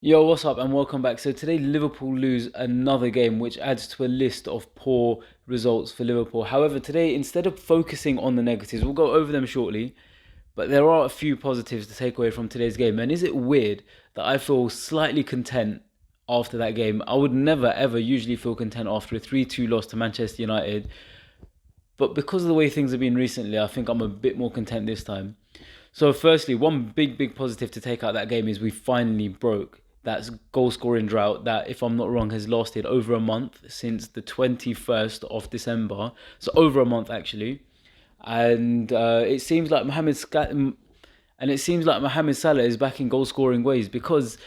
Yo, what's up and welcome back. So today Liverpool lose another game which adds to a list of poor results for Liverpool. However, today instead of focusing on the negatives, we'll go over them shortly, but there are a few positives to take away from today's game. And is it weird that I feel slightly content after that game? I would never ever usually feel content after a 3-2 loss to Manchester United, but because of the way things have been recently, I think I'm a bit more content this time. So firstly, one big positive to take out of that game is we finally broke that goal scoring drought that, if I'm not wrong, has lasted over a month since the 21st of December. So over a month actually. And it seems like Mohamed Salah is back in goal scoring ways because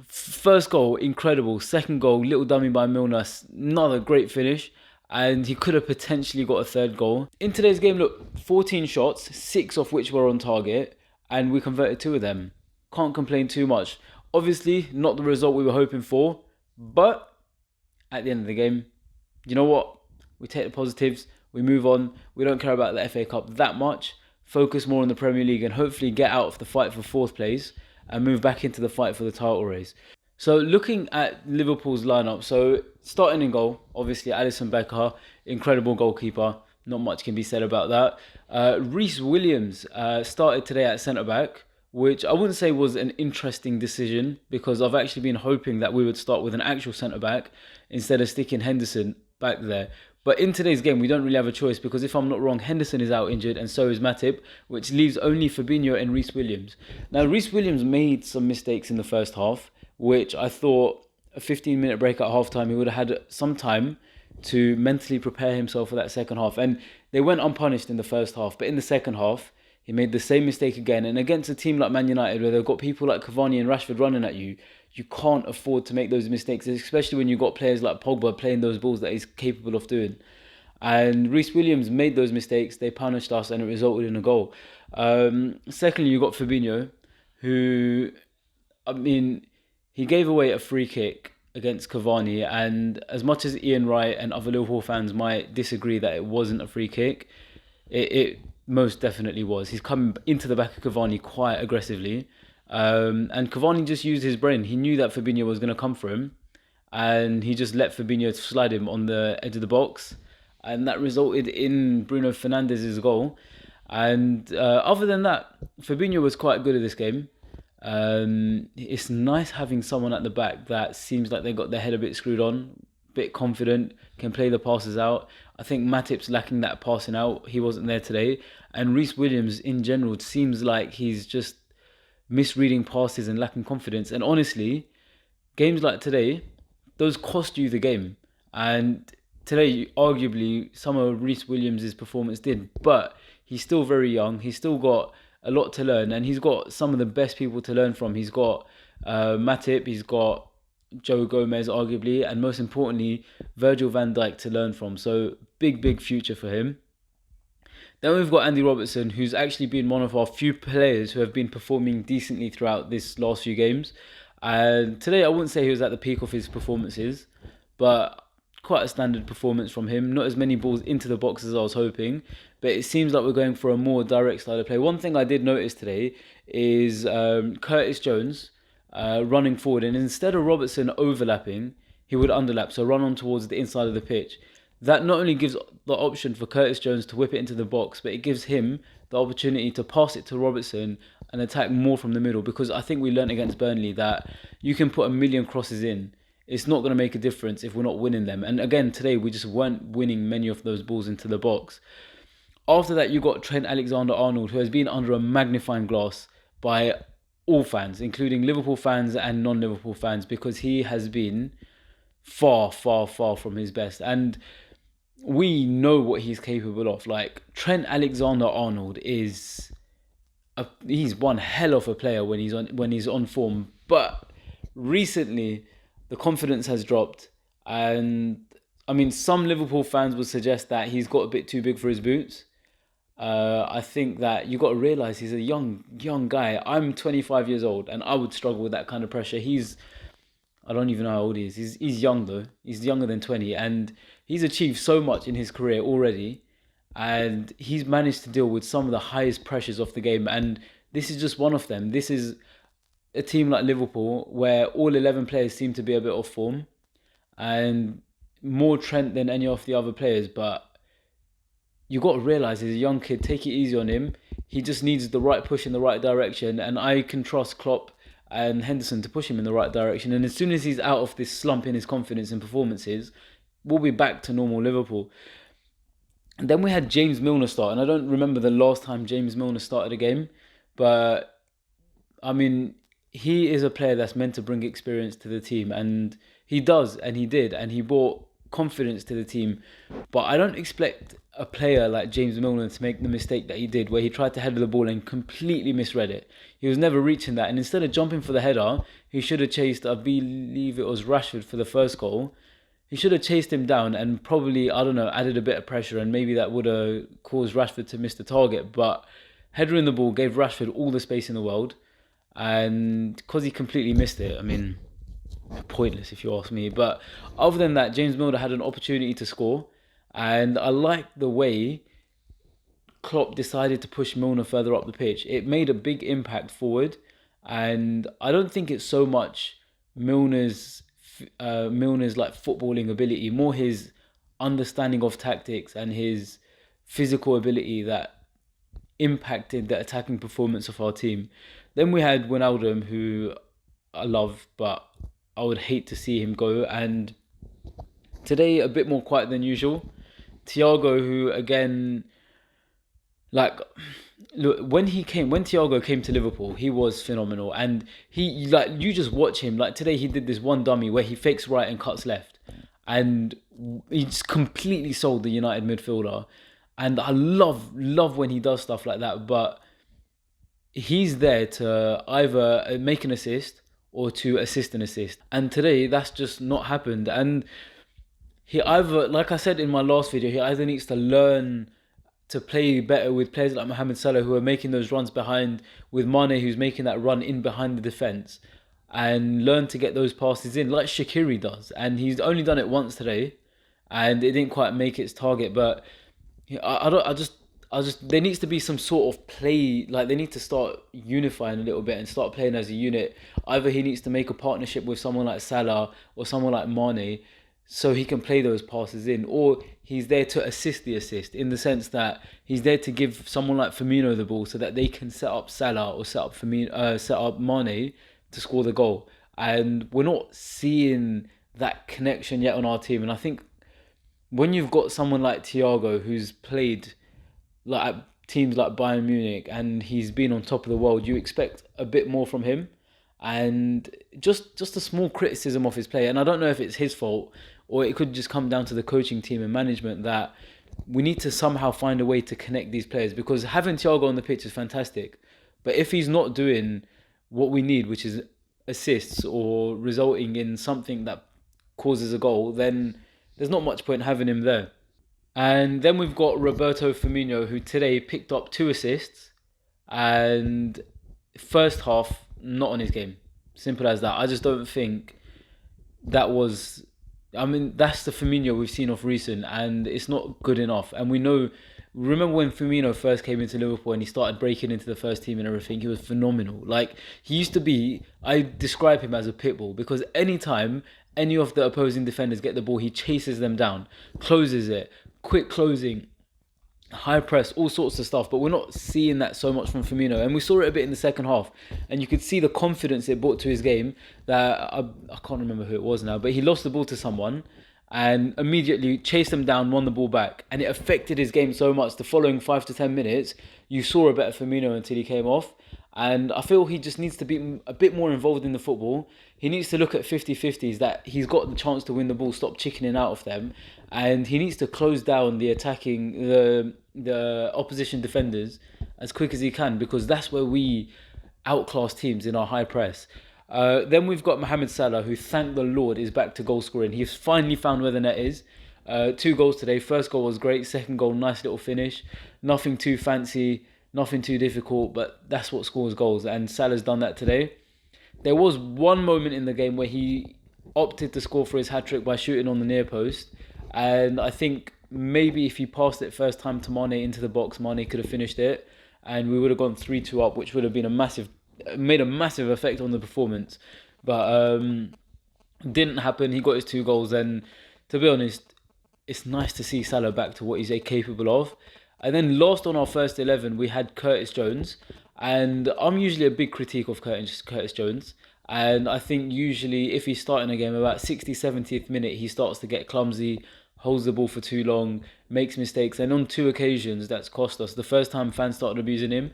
first goal incredible, second goal little dummy by Milner, another great finish, and he could have potentially got a third goal. In today's game, look, 14 shots, 6 of which were on target, and we converted 2 of them. Can't complain too much. Obviously, not the result we were hoping for, but at the end of the game, you know what? We take the positives, we move on. We don't care about the FA Cup that much. Focus more on the Premier League and hopefully get out of the fight for fourth place and move back into the fight for the title race. So looking at Liverpool's lineup, so starting in goal, obviously Alisson Becker, incredible goalkeeper. Not much can be said about that. Reece Williams started today at centre back, which I wouldn't say was an interesting decision because I've actually been hoping that we would start with an actual centre back instead of sticking Henderson back there. But in today's game, we don't really have a choice because if I'm not wrong, Henderson is out injured and so is Matip, which leaves only Fabinho and Reece Williams. Now, Reece Williams made some mistakes in the first half, which I thought a 15-minute break at halftime, he would have had some time to mentally prepare himself for that second half. And they went unpunished in the first half, but in the second half, he made the same mistake again. And against a team like Man United, where they've got people like Cavani and Rashford running at you, you can't afford to make those mistakes, especially when you've got players like Pogba playing those balls that he's capable of doing. And Reece Williams made those mistakes, they punished us, and it resulted in a goal. Secondly, you got Fabinho, who, I mean, he gave away a free kick against Cavani, and as much as Ian Wright and other Liverpool fans might disagree that it wasn't a free kick, it most definitely was. He's coming into the back of Cavani quite aggressively, and Cavani just used his brain. He knew that Fabinho was going to come for him, and he just let Fabinho slide him on the edge of the box, and that resulted in Bruno Fernandes' goal. And other than that, Fabinho was quite good at this game. It's nice having someone at the back that seems like they got their head a bit screwed on, bit confident, can play the passes out. I think Matip's lacking that passing out. He wasn't there today. And Reece Williams in general seems like he's just misreading passes and lacking confidence. And honestly, games like today, those cost you the game. And today, arguably, some of Reece Williams' performance did. But he's still very young. He's still got a lot to learn. And he's got some of the best people to learn from. He's got Matip, he's got Joe Gomez, arguably, and most importantly, Virgil van Dijk to learn from. So big future for him. Then we've got Andy Robertson, who's actually been one of our few players who have been performing decently throughout this last few games. And today, I wouldn't say he was at the peak of his performances, but quite a standard performance from him. Not as many balls into the box as I was hoping, but it seems like we're going for a more direct style of play. One thing I did notice today is Curtis Jones running forward, and instead of Robertson overlapping, he would underlap, so run on towards the inside of the pitch. That not only gives the option for Curtis Jones to whip it into the box, but it gives him the opportunity to pass it to Robertson and attack more from the middle, because I think we learnt against Burnley that you can put a million crosses in. It's not going to make a difference if we're not winning them. And again, today we just weren't winning many of those balls into the box. After that, you got Trent Alexander-Arnold, who has been under a magnifying glass by all fans, including Liverpool fans and non-Liverpool fans, because he has been far from his best. And we know what he's capable of. Like, Trent Alexander-Arnold he's one hell of a player when he's on form. But recently, the confidence has dropped, and I mean, some Liverpool fans would suggest that he's got a bit too big for his boots. I think that you got to realise he's a young guy. I'm 25 years old, and I would struggle with that kind of pressure. I don't even know how old he is. He's young though. He's younger than 20, and he's achieved so much in his career already, and he's managed to deal with some of the highest pressures of the game. And this is just one of them. This is a team like Liverpool, where all 11 players seem to be a bit off form, and more Trent than any of the other players, but you got to realise he's a young kid. Take it easy on him. He just needs the right push in the right direction, and I can trust Klopp and Henderson to push him in the right direction. And as soon as he's out of this slump in his confidence and performances, we'll be back to normal Liverpool. And then we had James Milner start, and I don't remember the last time James Milner started a game, but I mean, he is a player that's meant to bring experience to the team, and he does, and he did, and he brought confidence to the team. But I don't expect a player like James Milner to make the mistake that he did, where he tried to header the ball and completely misread it. He was never reaching that, and instead of jumping for the header, he should have chased, I believe it was Rashford for the first goal. He should have chased him down and probably, I don't know, added a bit of pressure, and maybe that would have caused Rashford to miss the target. But headering the ball gave Rashford all the space in the world, and because he completely missed it, I mean, pointless if you ask me. But other than that, James Milner had an opportunity to score, and I liked the way Klopp decided to push Milner further up the pitch. It made a big impact forward, and I don't think it's so much Milner's like footballing ability, more his understanding of tactics and his physical ability that impacted the attacking performance of our team. Then we had Wijnaldum, who I love, but I would hate to see him go. And today, a bit more quiet than usual. Thiago, who again, like, look, when Thiago came to Liverpool, he was phenomenal, and he, like, you just watch him. Like today, he did this one dummy where he fakes right and cuts left, and he just completely sold the United midfielder. And I love when he does stuff like that. But he's there to either make an assist or to assist an assist, and today that's just not happened. And he either, like I said in my last video, he either needs to learn to play better with players like Mohamed Salah, who are making those runs behind, with Mane, who's making that run in behind the defence, and learn to get those passes in like Shaqiri does. And he's only done it once today, and it didn't quite make its target. But I just there needs to be some sort of play. Like, they need to start unifying a little bit and start playing as a unit. Either he needs to make a partnership with someone like Salah or someone like Mane, so he can play those passes in, or he's there to assist the assist, in the sense that he's there to give someone like Firmino the ball so that they can set up Salah or set up Mane to score the goal. And we're not seeing that connection yet on our team. And I think when you've got someone like Thiago, who's played like at teams like Bayern Munich, and he's been on top of the world, you expect a bit more from him. And just a small criticism of his play, and I don't know if it's his fault or it could just come down to the coaching team and management, that we need to somehow find a way to connect these players, because having Thiago on the pitch is fantastic, but if he's not doing what we need, which is assists or resulting in something that causes a goal, then there's not much point having him there. And then we've got Roberto Firmino, who today picked up 2 assists, and first half not on his game. Simple as that. I just don't think that was... I mean, that's the Firmino we've seen of recent, and it's not good enough. And we know... Remember when Firmino first came into Liverpool and he started breaking into the first team and everything? He was phenomenal. Like, he used to be... I describe him as a pit bull, because anytime any of the opposing defenders get the ball, he chases them down, closes it, quick closing, high press, all sorts of stuff. But we're not seeing that so much from Firmino, and we saw it a bit in the second half, and you could see the confidence it brought to his game. That I can't remember who it was now, but he lost the ball to someone and immediately chased them down, won the ball back, and it affected his game so much. The following 5 to 10 minutes, you saw a better Firmino until he came off. And I feel he just needs to be a bit more involved in the football. He needs to look at 50-50s, that he's got the chance to win the ball, stop chickening out of them. And he needs to close down the attacking, the opposition defenders as quick as he can, because that's where we outclass teams, in our high press. Then we've got Mohamed Salah, who, thank the Lord, is back to goal scoring. He's finally found where the net is. 2 goals today. First goal was great. Second goal, nice little finish. Nothing too fancy, nothing too difficult, but that's what scores goals, and Salah's done that today. There was one moment in the game where he opted to score for his hat-trick by shooting on the near post, and I think maybe if he passed it first time to Mane into the box, Mane could have finished it, and we would have gone 3-2 up, which would have been a massive made a massive effect on the performance. But didn't happen. He got his 2 goals, and to be honest, it's nice to see Salah back to what he's capable of. And then last on our first 11, we had Curtis Jones. And I'm usually a big critique of Curtis Jones. And I think usually if he's starting a game, about 60th, 70th minute, he starts to get clumsy, holds the ball for too long, makes mistakes. And on 2 occasions, that's cost us. The first time fans started abusing him,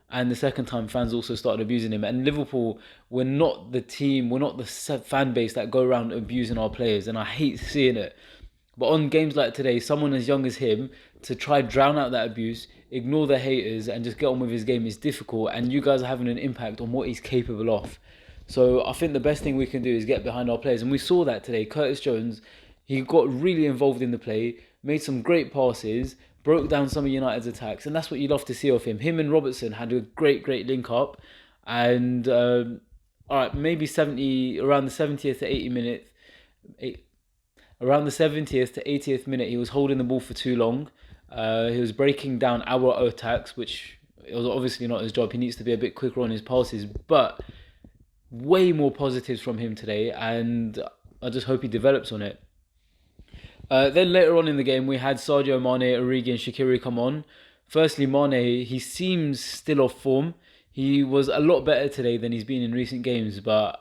and the second time fans also started abusing him. And Liverpool, we're not the team, we're not the fan base that go around abusing our players. And I hate seeing it. But on games like today, someone as young as him, to try drown out that abuse, ignore the haters, and just get on with his game is difficult. And you guys are having an impact on what he's capable of. So I think the best thing we can do is get behind our players. And we saw that today. Curtis Jones, he got really involved in the play, made some great passes, broke down some of United's attacks. And that's what you love to see of him. Him and Robertson had a great link up. And, all right, maybe around the 70th to 80th minute, around the 70th to 80th minute, he was holding the ball for too long. He was breaking down our attacks, which it was obviously not his job. He needs to be a bit quicker on his passes. But way more positives from him today, and I just hope he develops on it. Then later on in the game, we had Sadio Mane, Origi and Shaqiri come on. Firstly, Mane, he seems still off form. He was a lot better today than he's been in recent games, but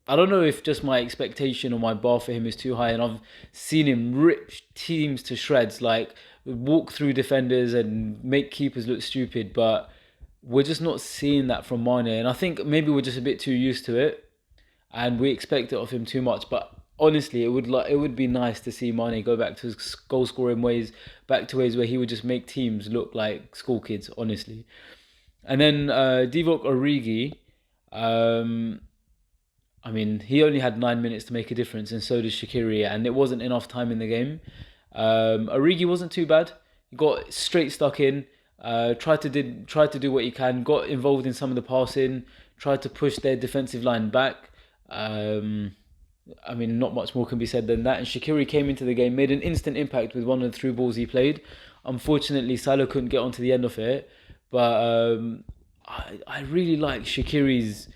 I don't know if just my expectation or my bar for him is too high, and I've seen him rip teams to shreds, like walk through defenders and make keepers look stupid, but we're just not seeing that from Mane. And I think maybe we're just a bit too used to it, and we expect it of him too much. But honestly, it would be nice to see Mane go back to his goal scoring ways, back to ways where he would just make teams look like school kids, honestly. And then Divock Origi, I mean, he only had 9 minutes to make a difference, and so did Shaqiri, and it wasn't enough time in the game. Origi wasn't too bad. He got straight stuck in, tried to do what he can, got involved in some of the passing, tried to push their defensive line back. I mean, not much more can be said than that. And Shaqiri came into the game, made an instant impact with one of the through balls he played. Unfortunately, Salah couldn't get onto the end of it. But I really like Shaqiri's...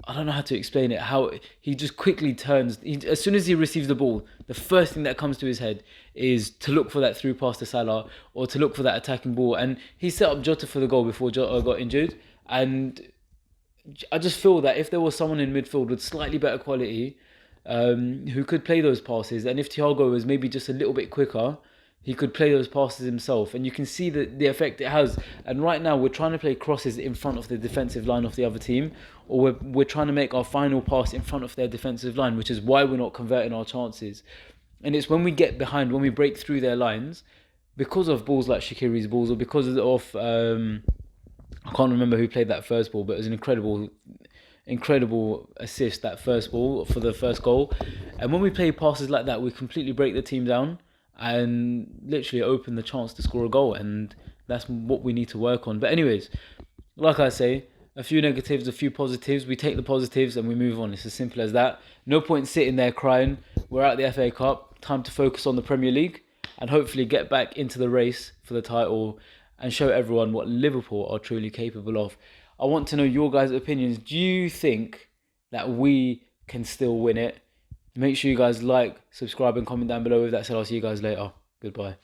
I don't know how to explain it. How he just quickly turns. As soon as he receives the ball, the first thing that comes to his head is to look for that through pass to Salah or to look for that attacking ball. And he set up Jota for the goal before Jota got injured. And I just feel that if there was someone in midfield with slightly better quality who could play those passes, and if Thiago was maybe just a little bit quicker, he could play those passes himself, and you can see the effect it has. And right now, we're trying to play crosses in front of the defensive line of the other team, or we're trying to make our final pass in front of their defensive line, which is why we're not converting our chances. And it's when we get behind, when we break through their lines, because of balls like Shaqiri's balls, or because of I can't remember who played that first ball, but it was an incredible assist, that first ball for the first goal. And when we play passes like that, we completely break the team down and literally open the chance to score a goal, and that's what we need to work on. But anyways, like I say, a few negatives, a few positives. We take the positives and we move on. It's as simple as that. No point sitting there crying. We're at the FA Cup. Time to focus on the Premier League and hopefully get back into the race for the title and show everyone what Liverpool are truly capable of. I want to know your guys' opinions. Do you think that we can still win it? Make sure you guys like, subscribe and comment down below. With that said, I'll see you guys later. Goodbye.